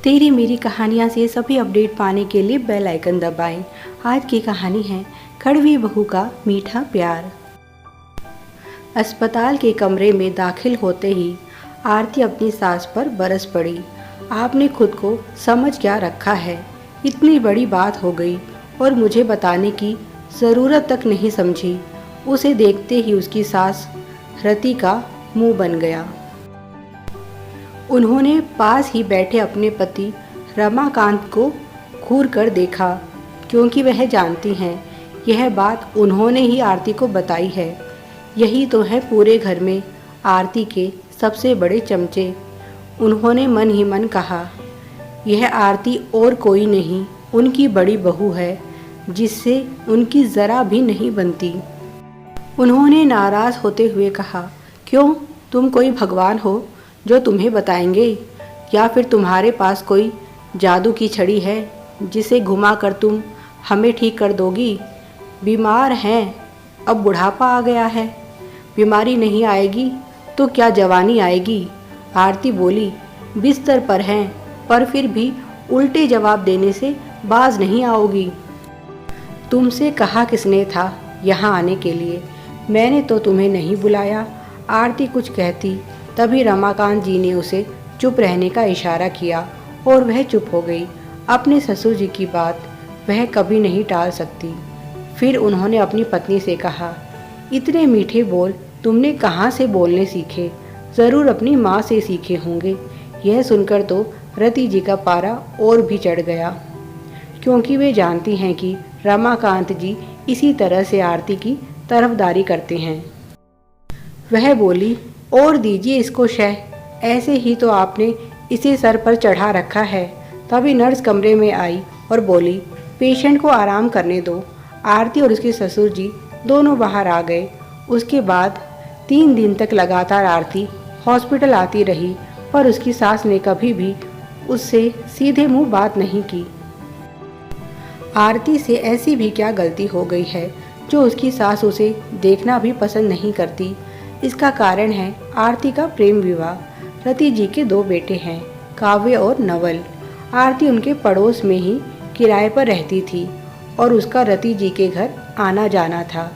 तेरी मेरी कहानियाँ से सभी अपडेट पाने के लिए बेल आइकन दबाएं। आज की कहानी है कड़वी बहू का मीठा प्यार। अस्पताल के कमरे में दाखिल होते ही आरती अपनी सास पर बरस पड़ी। आपने खुद को समझ क्या रखा है? इतनी बड़ी बात हो गई और मुझे बताने की ज़रूरत तक नहीं समझी। उसे देखते ही उसकी सास रति का मुंह बन गया। उन्होंने पास ही बैठे अपने पति रमाकांत को घूर कर देखा, क्योंकि वह जानती हैं यह बात उन्होंने ही आरती को बताई है। यही तो है पूरे घर में आरती के सबसे बड़े चमचे। उन्होंने मन ही मन कहा, यह आरती और कोई नहीं उनकी बड़ी बहू है, जिससे उनकी ज़रा भी नहीं बनती। उन्होंने नाराज़ होते हुए कहा, क्यों, तुम कोई भगवान हो जो तुम्हें बताएंगे, या फिर तुम्हारे पास कोई जादू की छड़ी है जिसे घुमाकर तुम हमें ठीक कर दोगी? बीमार हैं, अब बुढ़ापा आ गया है, बीमारी नहीं आएगी तो क्या जवानी आएगी? आरती बोली, बिस्तर पर हैं पर फिर भी उल्टे जवाब देने से बाज नहीं आओगी। तुमसे कहा किसने था यहाँ आने के लिए? मैंने तो तुम्हें नहीं बुलाया। आरती कुछ कहती तभी रमाकांत जी ने उसे चुप रहने का इशारा किया और वह चुप हो गई। अपने ससुर जी की बात वह कभी नहीं टाल सकती। फिर उन्होंने अपनी पत्नी से कहा, इतने मीठे बोल तुमने कहाँ से बोलने सीखे? ज़रूर अपनी माँ से सीखे होंगे। यह सुनकर तो रति जी का पारा और भी चढ़ गया, क्योंकि वे जानती हैं कि रमाकांत जी इसी तरह से आरती की तरफदारी करते हैं। वह बोली, और दीजिए इसको शह, ऐसे ही तो आपने इसे सर पर चढ़ा रखा है। तभी नर्स कमरे में आई और बोली, पेशेंट को आराम करने दो। आरती और उसके ससुर जी दोनों बाहर आ गए। उसके बाद 3 दिन तक लगातार आरती हॉस्पिटल आती रही, पर उसकी सास ने कभी भी उससे सीधे मुंह बात नहीं की। आरती से ऐसी भी क्या गलती हो गई है जो उसकी सास उसे देखना भी पसंद नहीं करती? इसका कारण है आरती का प्रेम विवाह। रति जी के 2 बेटे हैं, काव्य और नवल। आरती उनके पड़ोस में ही किराए पर रहती थी और उसका रति जी के घर आना जाना था।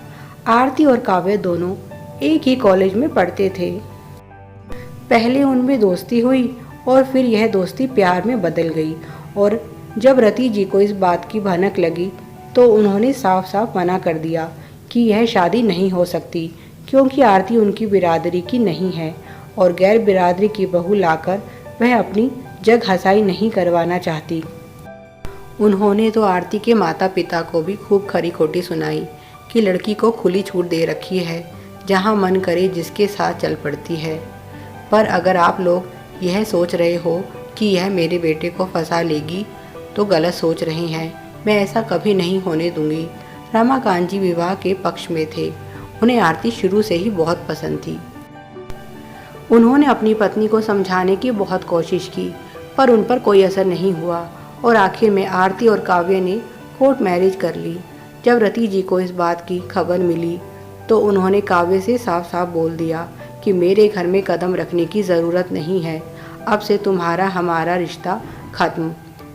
आरती और काव्य दोनों एक ही कॉलेज में पढ़ते थे। पहले उनमें दोस्ती हुई और फिर यह दोस्ती प्यार में बदल गई, और जब रति जी को इस बात की भनक लगी तो उन्होंने साफ साफ मना कर दिया कि यह शादी नहीं हो सकती, क्योंकि आरती उनकी बिरादरी की नहीं है और गैर बिरादरी की बहू लाकर वह अपनी जग हंसाई नहीं करवाना चाहती। उन्होंने तो आरती के माता पिता को भी खूब खरी खोटी सुनाई कि लड़की को खुली छूट दे रखी है, जहां मन करे जिसके साथ चल पड़ती है। पर अगर आप लोग यह सोच रहे हो कि यह मेरे बेटे को फंसा लेगी तो गलत सोच रहे हैं। मैं ऐसा कभी नहीं होने दूंगी। रमाकांत जी विवाह के पक्ष में थे। उन्हें आरती शुरू से ही बहुत पसंद थी। उन्होंने अपनी पत्नी को समझाने की बहुत कोशिश की, पर उन पर कोई असर नहीं हुआ और आखिर में आरती और काव्य ने कोर्ट मैरिज कर ली। जब रति जी को इस बात की खबर मिली तो उन्होंने काव्य से साफ साफ बोल दिया कि मेरे घर में कदम रखने की ज़रूरत नहीं है, अब से तुम्हारा हमारा रिश्ता खत्म।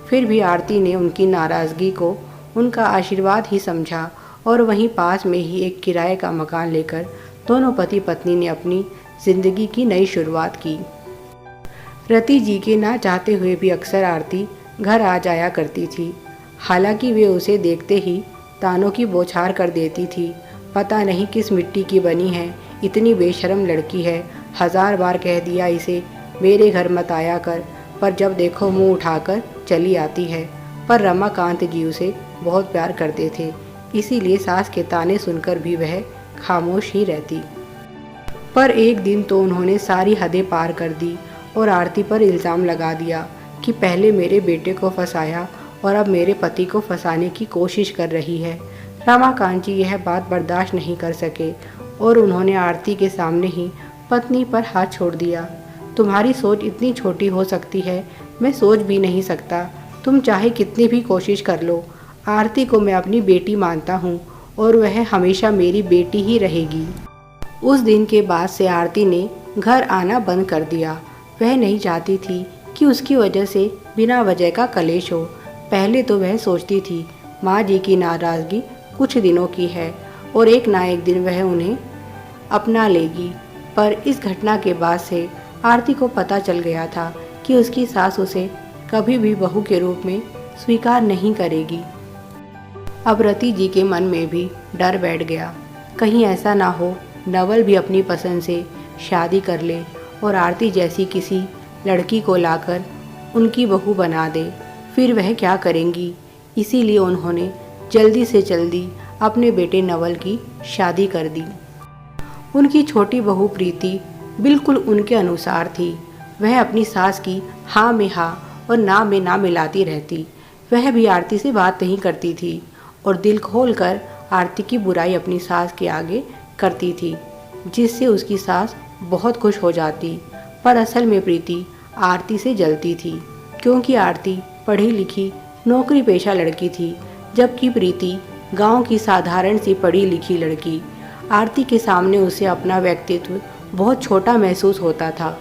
फिर भी आरती ने उनकी नाराज़गी को उनका आशीर्वाद ही समझा और वहीं पास में ही एक किराए का मकान लेकर दोनों पति पत्नी ने अपनी ज़िंदगी की नई शुरुआत की। रति जी के ना चाहते हुए भी अक्सर आरती घर आ जाया करती थी। हालांकि वे उसे देखते ही तानों की बौछार कर देती थी। पता नहीं किस मिट्टी की बनी है, इतनी बेशर्म लड़की है। 1000 बार कह दिया इसे मेरे घर मत आया कर, पर जब देखो मुंह उठाकर चली आती है। पर रमाकांत जी उसे बहुत प्यार करते थे, इसीलिए सास के ताने सुनकर भी वह खामोश ही रहती। पर एक दिन तो उन्होंने सारी हदें पार कर दी और आरती पर इल्ज़ाम लगा दिया कि पहले मेरे बेटे को फंसाया और अब मेरे पति को फंसाने की कोशिश कर रही है। रमाकांत जी यह बात बर्दाश्त नहीं कर सके और उन्होंने आरती के सामने ही पत्नी पर हाथ छोड़ दिया। तुम्हारी सोच इतनी छोटी हो सकती है, मैं सोच भी नहीं सकता। तुम चाहे कितनी भी कोशिश कर लो, आरती को मैं अपनी बेटी मानता हूँ और वह हमेशा मेरी बेटी ही रहेगी। उस दिन के बाद से आरती ने घर आना बंद कर दिया। वह नहीं चाहती थी कि उसकी वजह से बिना वजह का कलेश हो। पहले तो वह सोचती थी माँ जी की नाराज़गी कुछ दिनों की है और एक ना एक दिन वह उन्हें अपना लेगी, पर इस घटना के बाद से आरती को पता चल गया था कि उसकी सास उसे कभी भी बहू के रूप में स्वीकार नहीं करेगी। अब रति जी के मन में भी डर बैठ गया, कहीं ऐसा ना हो नवल भी अपनी पसंद से शादी कर ले और आरती जैसी किसी लड़की को लाकर उनकी बहू बना दे, फिर वह क्या करेंगी। इसीलिए उन्होंने जल्दी से जल्दी अपने बेटे नवल की शादी कर दी। उनकी छोटी बहू प्रीति बिल्कुल उनके अनुसार थी। वह अपनी सास की हाँ में हाँ और ना में ना मिलाती रहती। वह भी आरती से बात नहीं करती थी और दिल खोल कर आरती की बुराई अपनी सास के आगे करती थी, जिससे उसकी सास बहुत खुश हो जाती। पर असल में प्रीति आरती से जलती थी, क्योंकि आरती पढ़ी लिखी नौकरी पेशा लड़की थी, जबकि प्रीति गांव की साधारण सी पढ़ी लिखी लड़की। आरती के सामने उसे अपना व्यक्तित्व बहुत छोटा महसूस होता था।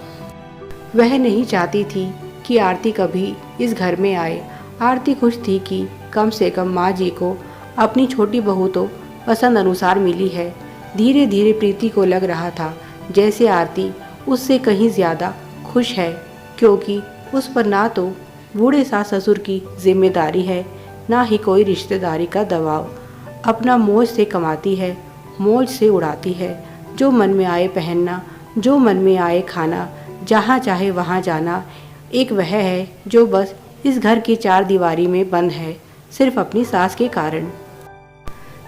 वह नहीं चाहती थी कि आरती कभी इस घर में आए। आरती खुश थी कि कम से कम माँ जी को अपनी छोटी बहू तो पसंद अनुसार मिली है। धीरे धीरे प्रीति को लग रहा था जैसे आरती उससे कहीं ज़्यादा खुश है, क्योंकि उस पर ना तो बूढ़े सास ससुर की जिम्मेदारी है, ना ही कोई रिश्तेदारी का दबाव। अपना मौज से कमाती है, मौज से उड़ाती है, जो मन में आए पहनना, जो मन में आए खाना, जहाँ चाहे वहाँ जाना। एक वह है जो बस इस घर की चार दीवारी में बंद है, सिर्फ अपनी सास के कारण।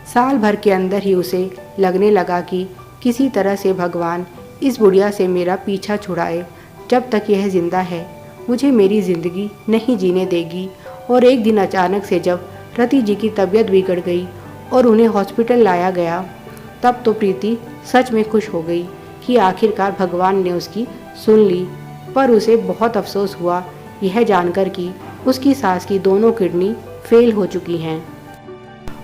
साल भर के अंदर ही उसे लगने लगा कि किसी तरह से भगवान इस बुढ़िया से मेरा पीछा छुड़ाए। जब तक यह जिंदा है मुझे मेरी ज़िंदगी नहीं जीने देगी। और एक दिन अचानक से जब रति जी की तबीयत बिगड़ गई और उन्हें हॉस्पिटल लाया गया, तब तो प्रीति सच में खुश हो गई कि आखिरकार भगवान ने उसकी सुन ली। पर उसे बहुत अफसोस हुआ यह जानकर कि उसकी सास की दोनों किडनी फेल हो चुकी हैं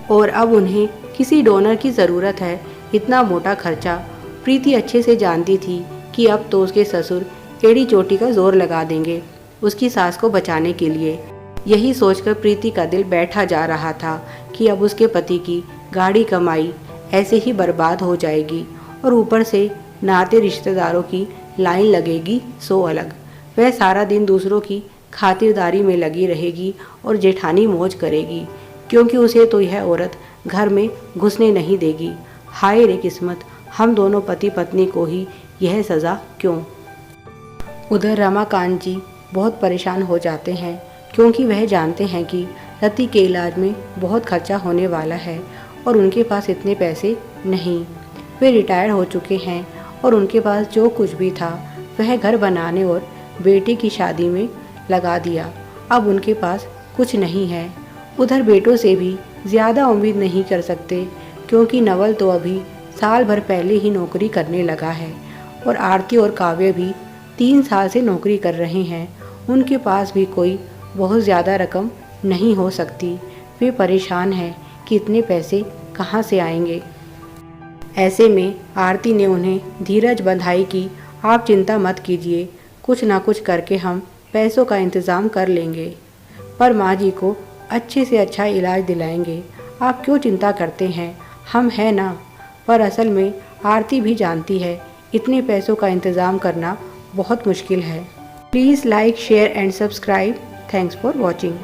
और अब उन्हें किसी डोनर की ज़रूरत है। इतना मोटा खर्चा प्रीति अच्छे से जानती थी कि अब तो उसके ससुर एड़ी चोटी का जोर लगा देंगे उसकी सास को बचाने के लिए। यही सोचकर प्रीति का दिल बैठा जा रहा था कि अब उसके पति की गाढ़ी कमाई ऐसे ही बर्बाद हो जाएगी और ऊपर से नाते रिश्तेदारों की लाइन लगेगी सो अलग। वह सारा दिन दूसरों की खातिरदारी में लगी रहेगी और जेठानी मौज करेगी, क्योंकि उसे तो यह औरत घर में घुसने नहीं देगी। हाय रे किस्मत, हम दोनों पति पत्नी को ही यह सज़ा क्यों। उधर रमाकांत जी बहुत परेशान हो जाते हैं, क्योंकि वह जानते हैं कि रति के इलाज में बहुत खर्चा होने वाला है और उनके पास इतने पैसे नहीं। वे रिटायर हो चुके हैं और उनके पास जो कुछ भी था वह घर बनाने और बेटे की शादी में लगा दिया। अब उनके पास कुछ नहीं है। उधर बेटों से भी ज़्यादा उम्मीद नहीं कर सकते, क्योंकि नवल तो अभी साल भर पहले ही नौकरी करने लगा है और आरती और काव्य भी 3 साल से नौकरी कर रहे हैं। उनके पास भी कोई बहुत ज़्यादा रकम नहीं हो सकती। वे परेशान हैं कि इतने पैसे कहाँ से आएंगे। ऐसे में आरती ने उन्हें धीरज बंधाई कि आप चिंता मत कीजिए, कुछ ना कुछ करके हम पैसों का इंतज़ाम कर लेंगे, पर माँ जी को अच्छे से अच्छा इलाज दिलाएंगे। आप क्यों चिंता करते हैं, हम हैं ना। पर असल में आरती भी जानती है इतने पैसों का इंतज़ाम करना बहुत मुश्किल है। Please like, share and subscribe. Thanks for watching.